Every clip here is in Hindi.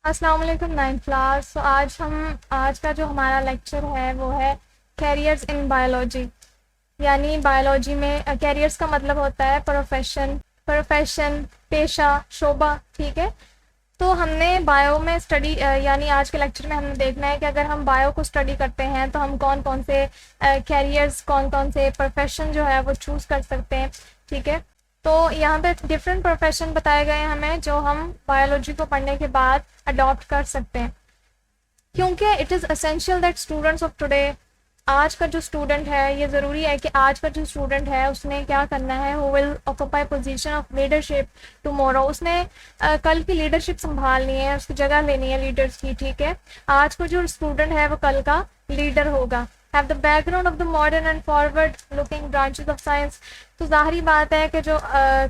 अस्सलाम वालेकुम नाइन्थ क्लास। तो आज का जो हमारा लेक्चर है वो है कैरियर्स इन बायोलॉजी। यानी बायोलॉजी में कैरियर्स का मतलब होता है प्रोफेशन, पेशा, शोबा। ठीक है, तो हमने बायो में स्टडी यानी आज के लेक्चर में हमने देखना है कि अगर हम बायो को स्टडी करते हैं तो हम कौन कौन से कैरियर्स, कौन कौन से प्रोफेशन जो है वो चूज़ कर सकते हैं। ठीक है, तो यहाँ पे डिफरेंट प्रोफेशन बताए गए हैं हमें जो हम बायोलॉजी को पढ़ने के बाद अडॉप्ट कर सकते हैं, क्योंकि it is essential that students of today, आज का जो स्टूडेंट है, ये ज़रूरी है कि आज का जो स्टूडेंट है उसने क्या करना है, वो will occupy position of leadership tomorrow. उसने कल की लीडरशिप संभालनी है, उसकी जगह लेनी है लीडर्स की। ठीक है, आज को जो स्टूडेंट है वो कल का लीडर होगा। Have the background of the modern and forward looking branches of science. तो जाहिर बात है कि जो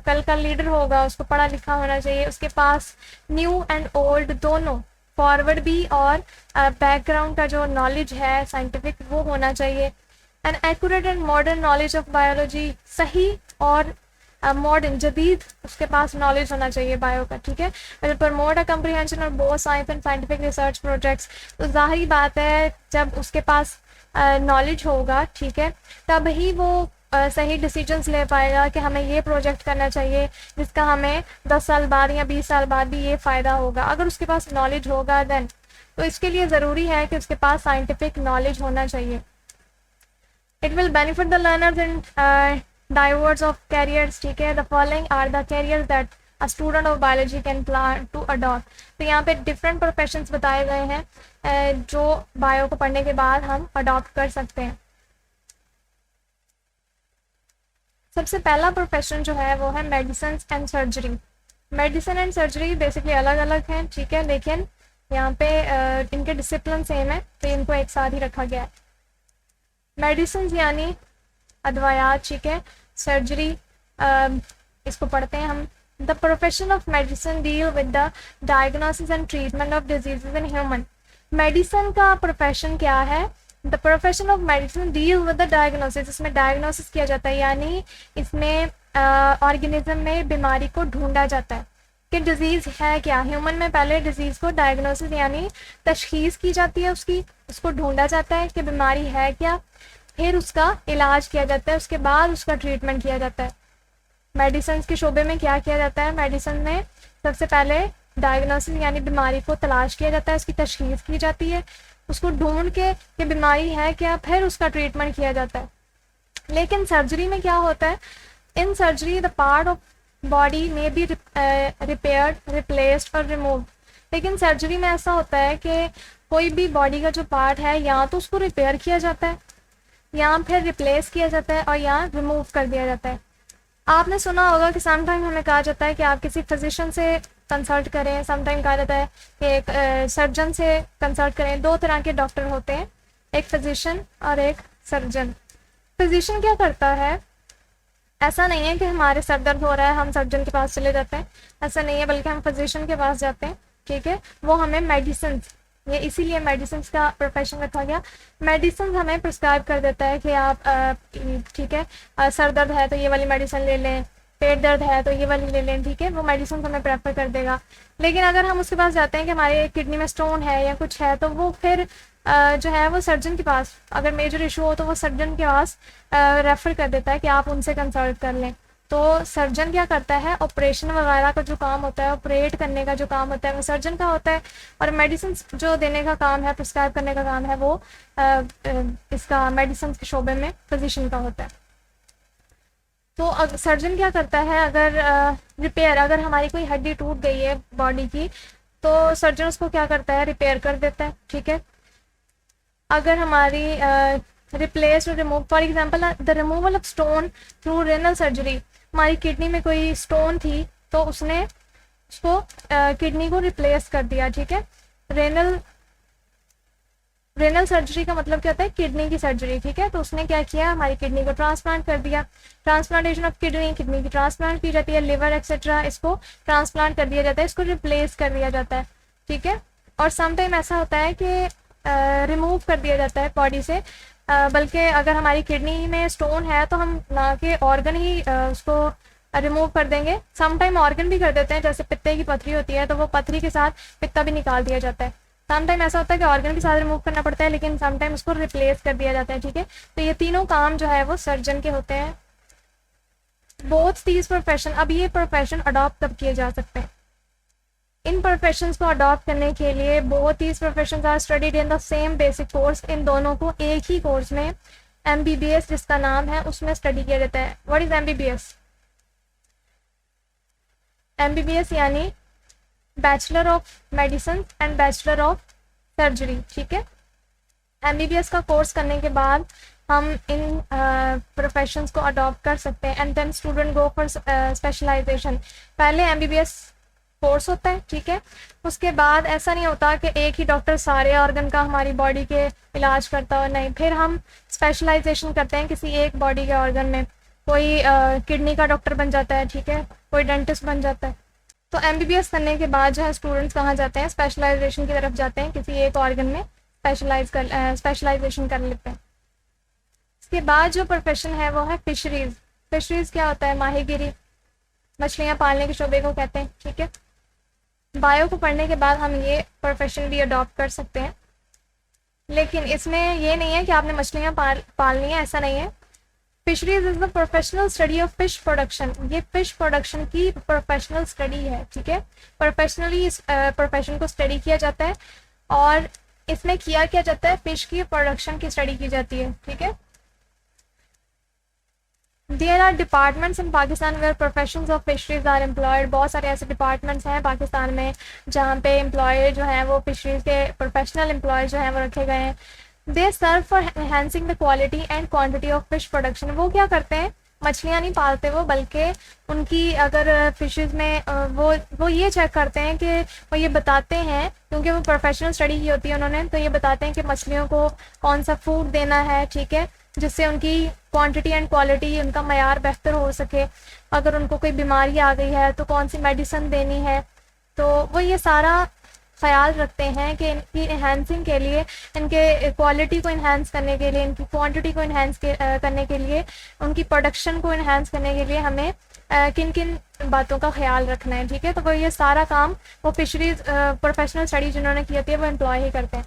कल का लीडर होगा उसको पढ़ा लिखा होना चाहिए, उसके पास न्यू एंड ओल्ड दोनों, फॉरवर्ड भी और बैकग्राउंड का जो नॉलेज है साइंटिफिक वो होना चाहिए। An accurate and modern knowledge of biology, सही और मॉडर्न जदीद उसके पास नॉलेज होना चाहिए बायो का। ठीक है, will promote a comprehension of both science and scientific research projects. तो जाहिर बात है जब उसके पास नॉलेज होगा, ठीक है, तब ही वो सही डिसीजंस ले पाएगा कि हमें ये प्रोजेक्ट करना चाहिए जिसका हमें 10 साल बाद या 20 साल बाद भी ये फ़ायदा होगा। अगर उसके पास नॉलेज होगा देन, तो इसके लिए ज़रूरी है कि उसके पास साइंटिफिक नॉलेज होना चाहिए। It will benefit the learners in diverse of careers. ठीक है, the following are the careers that a student of biology can plan to adopt. तो यहाँ पे डिफरेंट प्रोफेशंस बताए गए हैं जो बायो को पढ़ने के बाद हम अडॉप्ट कर सकते हैं। सबसे पहला प्रोफेशन जो है वो है medicine and surgery. Medicine and surgery basically अलग अलग हैं, ठीक है, लेकिन यहाँ पे इनके डिसिप्लिन सेम है तो इनको एक साथ ही रखा गया है। मेडिसिन यानी अदवायात, ठीक है, सर्जरी इसको पढ़ते हैं हम। The profession of medicine deal with the diagnosis and treatment of diseases in human. Medicine का प्रोफेशन क्या है? The profession of medicine deal with the diagnosis, इसमें डायग्नोसिस किया जाता है, यानी इसमें ऑर्गेनिज्म में बीमारी को ढूंढा जाता है कि डिजीज़ है क्या। ह्यूमन में पहले डिजीज़ को डायग्नोसिस यानी तशखीस की जाती है, उसको ढूंढा जाता है कि बीमारी है क्या, फिर उसका इलाज किया जाता है, उसके बाद उसका ट्रीटमेंट किया जाता है। मेडिसिन के शोबे में क्या किया जाता है? मेडिसिन में सबसे पहले डायग्नोसिस यानी बीमारी को तलाश किया जाता है, उसकी तशखीस की जाती है, उसको ढूंढ के कि बीमारी है क्या, फिर उसका ट्रीटमेंट किया जाता है। लेकिन सर्जरी में क्या होता है? In surgery the part of body में बी रिपेयर्ड, रिप्लेस्ड और रिमूव। लेकिन सर्जरी में ऐसा होता है कि कोई भी बॉडी का जो पार्ट है या तो उसको रिपेयर किया जाता है या फिर रिप्लेस किया जाता है और या रिमूव कर दिया जाता है। आपने सुना होगा कि समटाइम हमें कहा जाता है कि आप किसी फिजिशियन से कंसल्ट करें, समटाइम कहा जाता है कि एक सर्जन से कंसल्ट करें। दो तरह के डॉक्टर होते हैं, एक फिजिशियन और एक सर्जन। फिजिशियन क्या करता है? ऐसा नहीं है कि हमारे सर दर्द हो रहा है हम सर्जन के पास चले जाते हैं, ऐसा नहीं है, बल्कि हम फिजिशियन के पास जाते हैं। ठीक है, वो हमें मेडिसिन, ये इसीलिए मेडिसिन का प्रोफेशन रखा गया। मेडिसिन हमें प्रिस्क्राइब कर देता है कि आप ठीक है सर दर्द है तो ये वाली मेडिसिन ले लें, पेट दर्द है तो ये वाली ले लें, ठीक है, वो मेडिसिन हमें प्रेफर कर देगा। लेकिन अगर हम उसके पास जाते हैं कि हमारे किडनी में स्टोन है या कुछ है, तो वो फिर जो है वो सर्जन के पास, अगर मेजर इशू हो तो वो सर्जन के पास रेफ़र कर देता है कि आप उनसे कंसल्ट कर लें। तो सर्जन क्या करता है? ऑपरेशन वगैरह का जो काम होता है, ऑपरेट करने का जो काम होता है वो सर्जन का होता है, और मेडिसिन जो देने का काम है, प्रिस्क्राइब करने का काम है, वो इसका मेडिसिन के शोबे में फिजिशियन का होता है। तो सर्जन क्या करता है? अगर रिपेयर, अगर हमारी कोई हड्डी टूट गई है बॉडी की, तो सर्जन उसको क्या करता है? रिपेयर कर देता है। ठीक है, अगर हमारी रिप्लेस और remove, for example the removal of stone through renal surgery, हमारी किडनी में कोई स्टोन थी तो उसने उसको किडनी को रिप्लेस कर दिया। ठीक है, रेनल सर्जरी का मतलब क्या होता है? किडनी की सर्जरी। ठीक है, तो उसने क्या किया? हमारी किडनी को ट्रांसप्लांट कर दिया। ट्रांसप्लांटेशन ऑफ किडनी, किडनी की ट्रांसप्लांट की जाती है, लिवर एक्सेट्रा, इसको ट्रांसप्लांट कर दिया जाता है, इसको रिप्लेस कर दिया जाता है। ठीक है, और समटाइम ऐसा होता है कि रिमूव कर दिया जाता है बॉडी से, बल्कि अगर हमारी किडनी में स्टोन है तो हम ना के ऑर्गन ही उसको रिमूव कर देंगे। समटाइम ऑर्गन भी कर देते हैं, जैसे पित्ते की पथरी होती है तो वो पथरी के साथ पित्ता भी निकाल दिया जाता है। समटाइम ऐसा होता है कि ऑर्गन के साथ रिमूव करना पड़ता है, लेकिन समटाइम उसको रिप्लेस कर दिया जाता है, ठीक है। तो ये तीनों काम जो है वो सर्जन के होते हैं। बोथ दीज प्रोफेशन, अब ये प्रोफेशन अडॉप्ट कब किए जा सकते हैं? इन प्रोफेशंस को अडॉप्ट करने के लिए both these professions are studied in the same basic course. इन दोनों को एक ही कोर्स में, MBBS जिसका नाम है, उसमें स्टडी किया जाता है। What is MBBS? MBBS यानी bachelor of medicine and bachelor of surgery, ठीक है। MBBS का कोर्स करने के बाद हम इन प्रोफेशंस को अडॉप्ट कर सकते हैं and then student go for specialisation. पहले MBBS कोर्स होता है, ठीक है। उसके बाद ऐसा नहीं होता कि एक ही डॉक्टर सारे ऑर्गन का हमारी बॉडी के इलाज करता हो, नहीं, फिर हम स्पेशलाइजेशन करते हैं किसी एक बॉडी के ऑर्गन में। कोई किडनी का डॉक्टर बन जाता है, ठीक है, कोई डेंटिस्ट बन जाता है। तो MBBS करने के बाद जो है स्टूडेंट्स कहाँ जाते हैं? स्पेशलाइजेशन की तरफ जाते हैं, किसी एक ऑर्गन में स्पेशलाइजेशन कर लेते हैं। इसके बाद जो प्रोफेशन है वो है फिशरीज। फिशरीज क्या होता है? माहीगिरी, मछलियाँ पालने के शोबे को कहते हैं, ठीक है। बायो को पढ़ने के बाद हम ये प्रोफेशन भी अडॉप्ट कर सकते हैं, लेकिन इसमें ये नहीं है कि आपने मछलियाँ पालनी है, ऐसा नहीं है। Fisheries is the professional study of fish production. ये फिश प्रोडक्शन की प्रोफेशनल स्टडी है, ठीक है। प्रोफेशनली इस प्रोफेशन को स्टडी किया जाता है और इसमें किया जाता है, फिश की प्रोडक्शन की स्टडी की जाती है, ठीक है। There are departments in Pakistan where professions of fisheries are employed. बहुत सारे ऐसे डिपार्टमेंट्स हैं पाकिस्तान में जहाँ पे एम्प्लॉय जो हैं वो फिशरीज के प्रोफेशनल एम्प्लॉय जो हैं वो रखे गए हैं। They serve for enhancing the quality and quantity of fish production. वो क्या करते हैं? मछलियाँ नहीं पालते वो, बल्कि उनकी अगर फिशेज में वो ये चेक करते हैं कि वो ये बताते हैं, क्योंकि वो प्रोफेशनल स्टडी की होती है उन्होंने, तो ये बताते हैं कि मछलियों को कौन सा फूड देना है, ठीक है, जिससे उनकी क्वांटिटी एंड क्वालिटी, उनका मयार बेहतर हो सके। अगर उनको कोई बीमारी आ गई है तो कौन सी मेडिसिन देनी है, तो वो ये सारा ख्याल रखते हैं कि इनकी इन्हेंसिंग के लिए, इनके क्वालिटी को इन्हेंस करने के लिए, इनकी क्वांटिटी को इन्हेंस करने के लिए, उनकी प्रोडक्शन को इन्हेंस करने के लिए हमें किन किन बातों का ख्याल रखना है, ठीक है। तो वो ये सारा काम वो फिशरीज प्रोफेशनल स्टडी जिन्होंने की होती है वो एम्प्लॉय ही करते हैं।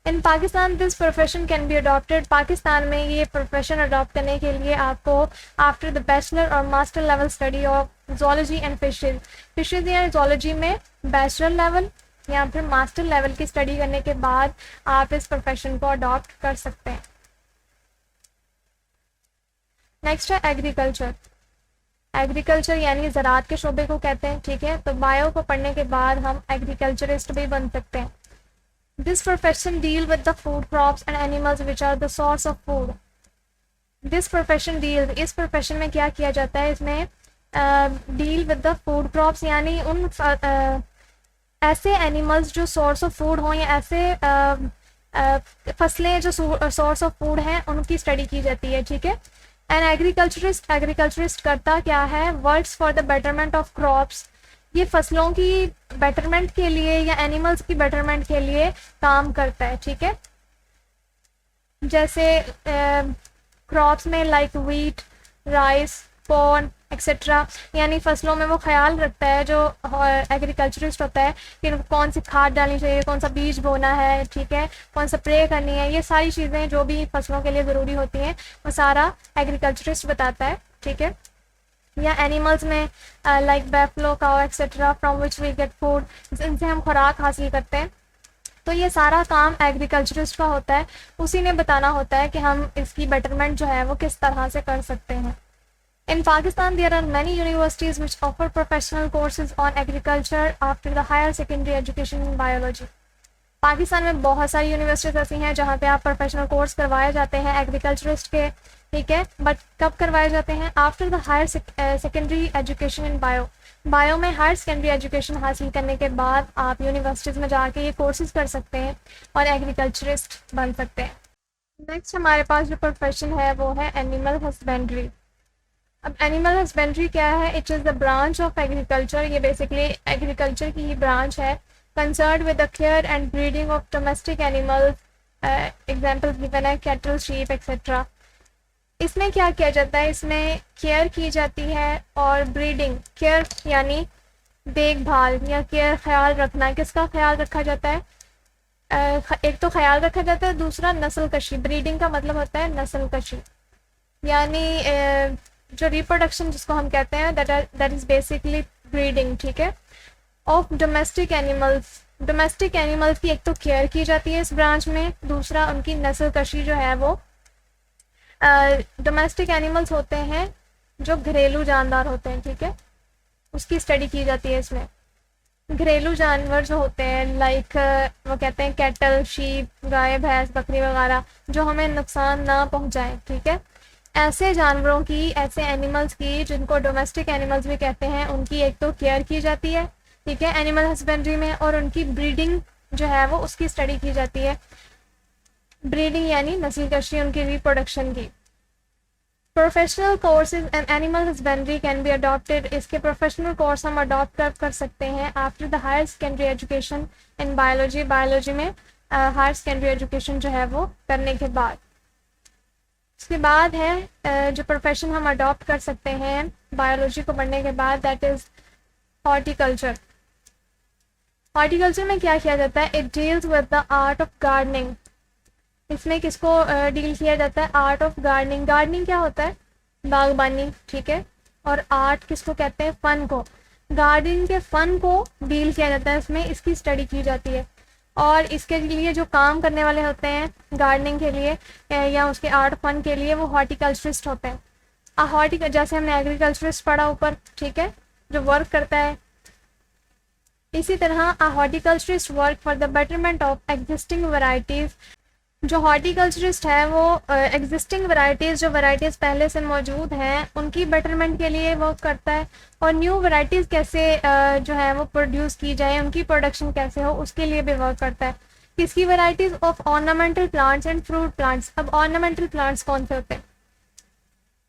In Pakistan this profession can be adopted. Pakistan में ये प्रोफेशन अडॉप्ट करने के लिए आपको आफ्टर द बैचलर और master level study of zoology and fisheries या जूलॉजी में बैचलर लेवल या फिर मास्टर लेवल की स्टडी करने के बाद आप इस प्रोफेशन को अडॉप्ट कर सकते हैं। नेक्स्ट है एग्रीकल्चर। एग्रीकल्चर यानी ज़राअत के शोबे को कहते हैं, ठीक है। तो बायो को पढ़ने के बाद हम एग्रीकल्चरिस्ट भी बन सकते हैं। This profession deal with the food crops and animals which are the source of food. This profession deal, इस प्रोफेशन में क्या किया जाता है? इसमें deal with the food crops यानी उन ऐसे एनिमल्स जो सोर्स ऑफ फूड हों, या ऐसे फसलें जो सोर्स ऑफ फूड हैं उनकी स्टडी की जाती है, ठीक है। एंड एग्रीकल्चरिस्ट करता क्या है? Works for the betterment of crops. ये फसलों की बेटरमेंट के लिए या एनिमल्स की बेटरमेंट के लिए काम करता है, ठीक है। जैसे क्रॉप्स में like wheat, rice, corn etcetera, यानी फसलों में वो ख्याल रखता है जो एग्रीकल्चरिस्ट होता है कि कौन सी खाद डालनी चाहिए, कौन सा बीज बोना है, ठीक है, कौन सा स्प्रे करनी है, ये सारी चीज़ें जो भी फसलों के लिए ज़रूरी होती हैं वो सारा एग्रीकल्चरिस्ट बताता है, ठीक है। या एनिमल्स में like buffalo, cow etcetera from which we get food, इनसे हम खुराक हासिल करते हैं। तो ये सारा काम एग्रीकल्चरिस्ट का होता है, उसी ने बताना होता है कि हम इसकी बेटरमेंट जो है वो किस तरह से कर सकते हैं। In Pakistan, there are many universities which offer professional courses on agriculture after the higher secondary education in biology. Pakistan में बहुत सारी यूनिवर्सिटीज़ ऐसी हैं जहाँ पे आप प्रोफेशनल कोर्स करवाए जाते हैं एग्रीकल्चरिस्ट के, ठीक है। बट कब करवाए जाते हैं? After the higher secondary education in bio में हायर सेकेंडरी एजुकेशन हासिल करने के बाद आप यूनिवर्सिटीज़ में जाके ये कोर्सेज कर सकते हैं और एग्रीकल्चरिस्ट बन सकते हैं। नेक्स्ट हमारे पास जो प्रोफेशन है वो है एनिमल हस्बेंड्री। अब एनिमल हस्बेंड्री क्या है? It is the branch of agriculture. ये बेसिकली एग्रीकल्चर की ही ब्रांच है, concern with the care and breeding of domestic animals. Example given है कैटल, शीप एक्सेट्रा। इसमें क्या किया जाता है, इसमें केयर की जाती है और ब्रीडिंग, केयर यानी देखभाल या केयर, ख्याल रखना, किसका ख्याल रखा जाता है, एक तो ख्याल रखा जाता है, दूसरा नस्ल कशी। ब्रीडिंग का मतलब होता है नस्ल कशी, यानी जो रिप्रोडक्शन जिसको हम कहते हैं, दैट इज बेसिकली ब्रीडिंग, ठीक है। Of domestic animals, domestic animals की एक तो केयर की जाती है इस ब्रांच में, दूसरा उनकी नस्ल कशी जो है वो, डोमेस्टिक एनिमल्स होते हैं जो घरेलू जानदार होते हैं, ठीक है, उसकी स्टडी की जाती है इसमें। घरेलू जानवर जो होते हैं लाइक वो कहते हैं कैटल, शीप, गाय, भैंस, बकरी वगैरह, जो हमें नुकसान ना पहुंचाएं, ठीक है। ऐसे जानवरों की, ऐसे एनिमल्स की जिनको डोमेस्टिक एनिमल्स भी कहते हैं, उनकी एक तो केयर की जाती है, ठीक है, एनिमल हस्बेंड्री में, और उनकी ब्रीडिंग जो है वो उसकी स्टडी की जाती है। ब्रीडिंग यानी नस्ल कशी, उनकी रिप्रोडक्शन की। Professional courses and animal husbandry can be adopted, इसके प्रोफेशनल कोर्स हम अडॉप्ट कर सकते हैं after the higher secondary education in biology, biology में हायर सेकेंडरी एजुकेशन जो है वो करने के बाद। उसके बाद है जो प्रोफेशन हम अडॉप्ट कर सकते हैं बायोलॉजी को पढ़ने के बाद, दैट इज हॉर्टिकल्चर। हॉर्टिकल्चर में क्या किया जाता है, it deals with the art of gardening. इसमें किसको डील किया जाता है, आर्ट ऑफ गार्डनिंग। गार्डनिंग क्या होता है, बागबानी, ठीक है, और आर्ट किसको कहते हैं, फन को। गार्डनिंग के फन को डील किया जाता है इसमें, इसकी स्टडी की जाती है। और इसके लिए जो काम करने वाले होते हैं गार्डनिंग के लिए या उसके आर्ट फन के लिए, वो हॉर्टिकल्चरिस्ट होते हैं। जैसे हमने एग्रीकल्चरिस्ट पढ़ा ऊपर, ठीक है, जो वर्क करता है, इसी तरह a horticulturist work for the betterment of existing varieties. जो हॉर्टिकल्चरिस्ट है वो एग्जिस्टिंग वैरायटीज़, जो वैरायटीज़ पहले से मौजूद हैं, उनकी बेटरमेंट के लिए वर्क करता है, और न्यू वैरायटीज़ कैसे जो है वो प्रोड्यूस की जाए, उनकी प्रोडक्शन कैसे हो, उसके लिए भी वर्क करता है। किसकी varieties, of ornamental plants and fruit plants. अब ऑर्नामेंटल प्लांट्स कौन से होते हैं,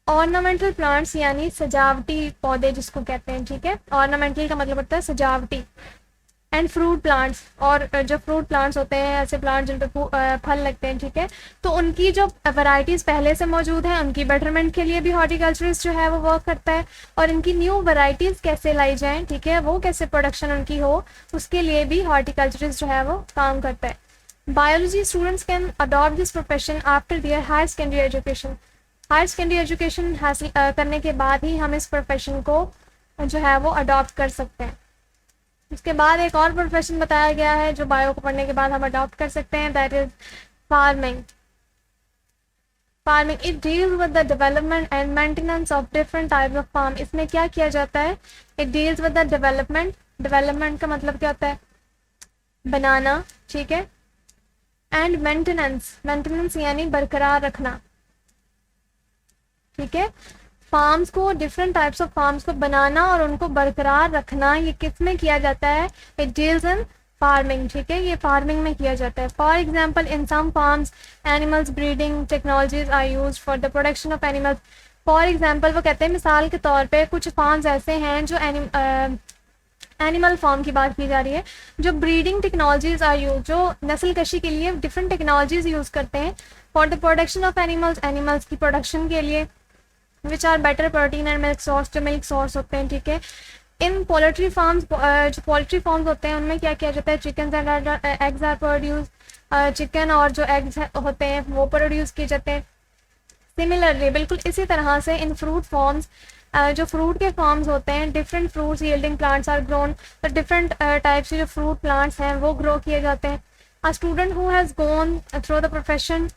ऑर्नामेंटल प्लांट्स यानी सजावटी पौधे जिसको कहते हैं, ठीक है, ऑर्नामेंटल का मतलब होता है सजावटी। एंड फ्रूट प्लांट्स, और जो फ्रूट प्लांट्स होते हैं, ऐसे प्लांट जिन पर फल लगते हैं, ठीक है, तो उनकी जो वैरायटीज़ पहले से मौजूद हैं, उनकी बेटरमेंट के लिए भी हॉर्टिकल्चरिस्ट जो है वो वर्क करता है, और इनकी न्यू वैरायटीज़ कैसे लाई जाएँ, ठीक है, वो कैसे प्रोडक्शन उनकी हो, उसके लिए भी हॉर्टिकल्चरिस्ट जो है वो काम करता है। Biology students can adopt this profession after their higher secondary education. Higher secondary education हासिल करने के बाद ही हम इस प्रोफेशन को जो है वो अडॉप्ट कर सकते हैं। उसके बाद एक और प्रोफेशन बताया गया है जो बायो को पढ़ने के बाद हम अडॉप्ट कर सकते हैं, that is farming. Farming it deals with the development and maintenance of different types of farm. इसमें क्या किया जाता है, it deals with the development. Development का मतलब क्या होता है, बनाना, ठीक है, एंड मेंटेनेंस, मेंटेनेंस यानी बरकरार रखना, ठीक है। फार्म्स को, डिफरेंट टाइप्स ऑफ फार्म्स को बनाना और उनको बरकरार रखना, ये किस में किया जाता है, इट डील्स इन फार्मिंग, ठीक है, ये फार्मिंग में किया जाता है। For example in some farms animals breeding technologies are use for the production of animals. For example वो कहते हैं, मिसाल के तौर पे कुछ फार्म्स ऐसे हैं जो एनिमल फार्म की बात की जा रही है, जो ब्रीडिंग टेक्नोलॉजीज आर यूज, जो नस्ल कशी के लिए डिफरेंट टेक्नोलॉजीज यूज करते हैं for the production of animals, animals की प्रोडक्शन के लिए, which are better protein and milk source, जो मिल्क सोर्स होते हैं, ठीक है। इन पोल्ट्री फार्म्स, जो पोल्ट्री फार्म्स होते हैं उनमें क्या किया जाता है, chicken and eggs are produce, chicken और जो एग्स होते हैं वो प्रोड्यूस किए जाते हैं। सिमिलरली, बिल्कुल इसी तरह से इन फ्रूट फॉर्म्स, जो फ्रूट के फॉर्म्स होते हैं, different fruits yielding plants are grown, तो डिफरेंट टाइप्स के जो फ्रूट प्लांट्स हैं वो ग्रो किए जाते हैं। A student who has gone through the profession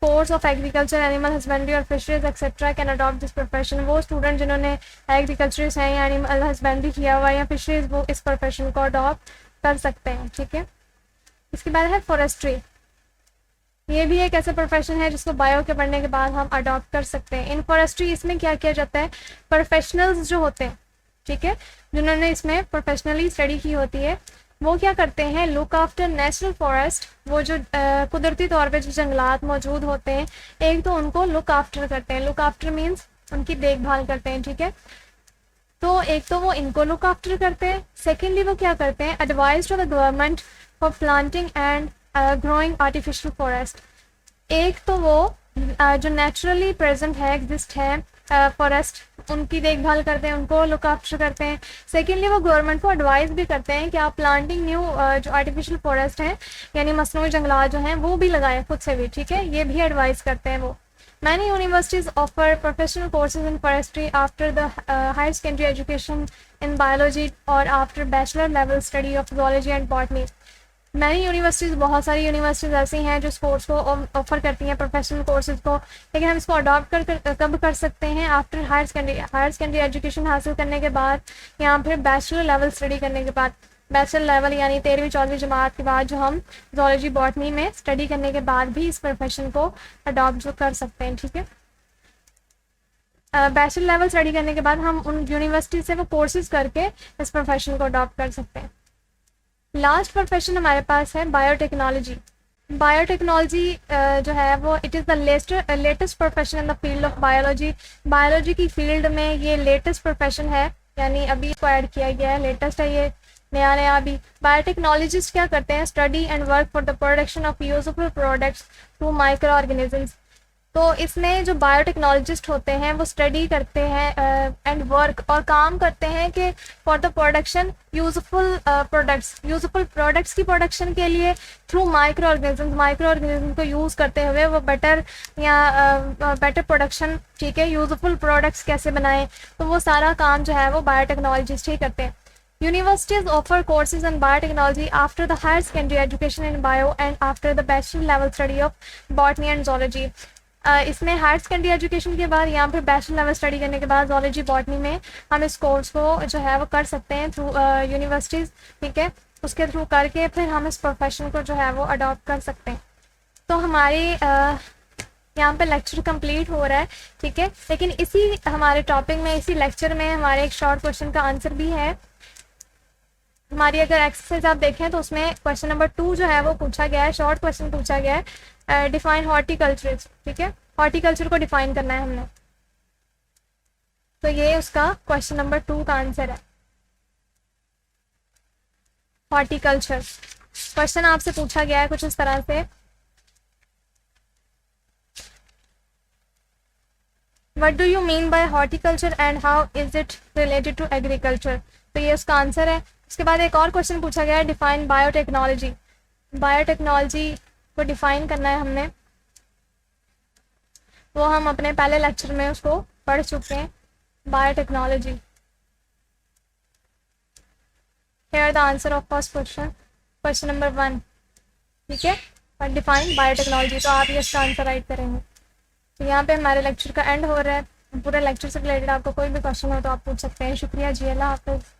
course of agriculture, animal husbandry और fisheries etcetera can adopt this profession. वो स्टूडेंट जिन्होंने एग्रीकल्चरिस्ट हैं या एनिमल हस्बेंड्री किया हुआ है या फिशरीज, वो इस प्रोफेशन को अडॉप्ट कर सकते हैं, ठीक है। इसके बाद है फॉरेस्ट्री। ये भी एक ऐसा प्रोफेशन है जिसको बायो के पढ़ने के बाद हम अडॉप्ट कर सकते हैं। इन फॉरेस्ट्री, इसमें क्या किया जाता है, प्रोफेशनल्स जो होते हैं, ठीक है, जिन्होंने इसमें प्रोफेशनली स्टडी की होती है, वो क्या करते हैं, लुक आफ्टर नेचुरल फॉरेस्ट, वो जो कुदरती तौर पे जो जंगलात मौजूद होते हैं, एक तो उनको लुक आफ्टर करते हैं, लुक आफ्टर मीन्स उनकी देखभाल करते हैं, ठीक है। तो एक तो वो इनको लुक आफ्टर करते हैं, सेकेंडली वो क्या करते हैं, advise to the government for planting and growing artificial forest. एक तो वो जो नेचुरली प्रेजेंट है, एग्जिस्ट है फॉरेस्ट, उनकी देखभाल करते हैं, उनको लुक आफ्टर करते हैं। सेकेंडली वो गवर्नमेंट को एडवाइस भी करते हैं कि आप प्लांटिंग न्यू जो आर्टिफिशियल फॉरेस्ट हैं यानी मसनूई जंगलात जो हैं वो भी लगाएं खुद से भी, ठीक है, ये भी एडवाइस करते हैं वो। Many universities offer professional courses in forestry after the higher secondary education in biology or after bachelor level study of zoology and botany. Many universities, बहुत सारी यूनिवर्सिटीज़ ऐसी हैं जो इस कोर्स को ऑफर करती हैं, प्रोफेशनल कोर्सेज को, लेकिन हम इसको अडॉप्ट कब कर सकते हैं? आफ्टर हायर सेकेंडरी एजुकेशन हासिल करने के बाद या फिर बैचलर लेवल स्टडी करने के बाद। बैचलर लेवल यानी 13वीं 14वीं जमात के बाद जो हम जूलॉजी बॉटनी में स्टडी करने के बाद भी इस प्रोफेशन को अडॉप्ट जो कर सकते हैं, ठीक है। बैचलर लेवल स्टडी करने के बाद हम उन यूनिवर्सिटी से वो कोर्सेज करके इस प्रोफेशन को अडॉप्ट कर सकते हैं। लास्ट प्रोफेशन हमारे पास है बायोटेक्नोलॉजी। बायोटेक्नोलॉजी जो है वो it is the latest profession in the field of biology. Biology की फील्ड में ये लेटेस्ट प्रोफेशन है, यानी अभी इसको ऐड किया गया है, लेटेस्ट है ये, नया अभी। बायोटेक्नोलॉजिस्ट क्या करते हैं? Study and work for the production of useful products through micro organisms. तो इसमें जो बायोटेक्नोलॉजिस्ट होते हैं वो स्टडी करते हैं एंड वर्क और काम करते हैं कि for the production useful products की प्रोडक्शन के लिए थ्रू माइक्रो ऑर्गेनिज्म को यूज़ करते हुए वो बेटर प्रोडक्शन, ठीक है, यूजफुल प्रोडक्ट्स कैसे बनाएं, तो वो सारा काम जो है वो बायोटेक्नोलॉजिस्ट ही करते हैं। Universities offer courses in biotechnology after the higher secondary education in bio and after the bachelor level study of botany and zoology. इसमें हायर सेकेंडरी एजुकेशन के बाद या फिर बैचलर लेवल स्टडी करने के बाद जोलॉजी बॉटनी में हम इस कोर्स को जो है वो कर सकते हैं थ्रू यूनिवर्सिटीज़, ठीक है, उसके थ्रू करके फिर हम इस प्रोफेशन को जो है वो अडॉप्ट कर सकते हैं। तो हमारी यहाँ पे लेक्चर कंप्लीट हो रहा है, ठीक है, लेकिन इसी हमारे टॉपिक में, इसी लेक्चर में हमारे एक शॉर्ट क्वेश्चन का आंसर भी है। हमारी अगर एक्सरसाइज आप देखें तो उसमें क्वेश्चन नंबर 2 जो है वो पूछा गया है, शॉर्ट क्वेश्चन पूछा गया है, डिफाइन हॉर्टिकल्चर, ठीक है, हॉर्टिकल्चर को डिफाइन करना है हमने। तो ये उसका क्वेश्चन नंबर 2 का आंसर है, हॉर्टिकल्चर। क्वेश्चन आपसे पूछा गया है कुछ इस तरह से, what do you mean by horticulture and how is it related to agriculture, तो ये उसका आंसर है। उसके बाद एक और क्वेश्चन पूछा गया है, डिफाइन बायोटेक्नोलॉजी। बायोटेक्नोलॉजी को डिफाइन करना है हमने, वो हम अपने पहले लेक्चर में उसको पढ़ चुके हैं, biotechnology. Here the answer of first question, question number 1, ठीक है, और डिफाइन बायोटेक्नोलॉजी, तो आप ये इसका आंसर राइट करेंगे। तो यहाँ पे हमारे लेक्चर का एंड हो रहा है। पूरे लेक्चर से रिलेटेड आपको कोई भी क्वेश्चन हो तो आप पूछ सकते हैं। शुक्रिया जी, अल्लाह हाफ़िज़।